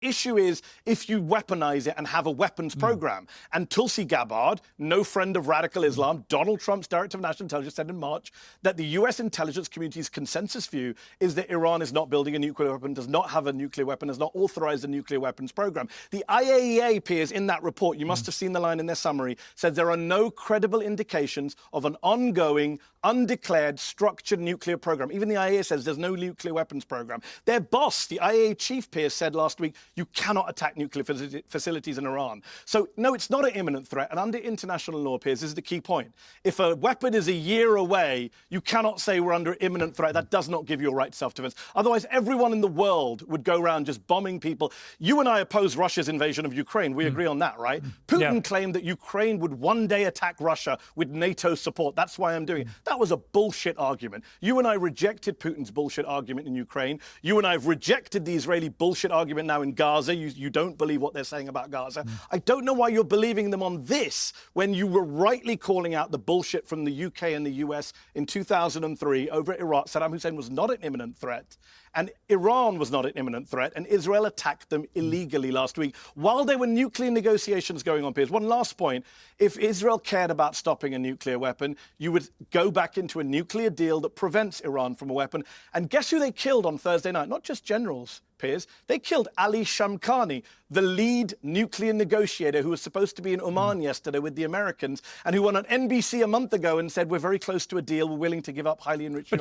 issue is if you weaponize it and have a weapons program. And Tulsi Gabbard, no friend of radical Islam, Donald Trump's director of national intelligence, said in March that the U.S. intelligence community's consensus view is that Iran is not building a nuclear weapon, does not have a nuclear weapon, has not authorized a nuclear weapons program. The IAEA peers in that report, you must have seen the line in their summary, said there are no credible indications of an ongoing, undeclared, structured nuclear program. Even the IAEA says there's no nuclear weapons program. Their boss, the IAEA chief peers, said last week, you cannot attack nuclear facilities in Iran. So, no, it's not an imminent threat. And under international law, peers, this is the key point. If a weapon is a year away, you cannot say we're under imminent threat. That does not give you a right to self-defense. Otherwise, everyone in the world would go around just bombing people. You and I oppose Russia's invasion of Ukraine. We agree on that, right? Putin claimed that Ukraine would one day attack Russia with NATO support. That's why I'm doing it. That was a bullshit argument. You and I rejected Putin's bullshit argument in Ukraine. You and I have rejected the Israeli bullshit argument now in Gaza. You don't believe what they're saying about Gaza. I don't know why you're believing them on this when you were rightly calling out the bullshit from the UK and the US in 2003 over Iraq. Saddam Hussein was not an imminent threat, and Iran was not an imminent threat, and Israel attacked them illegally last week while there were nuclear negotiations going on, Piers. One last point. If Israel cared about stopping a nuclear weapon, you would go back into a nuclear deal that prevents Iran from a weapon. And guess who they killed on Thursday night? Not just generals, Piers. They killed Ali Shamkhani, the lead nuclear negotiator who was supposed to be in Oman yesterday with the Americans and who went on NBC a month ago and said, we're very close to a deal, we're willing to give up highly enriched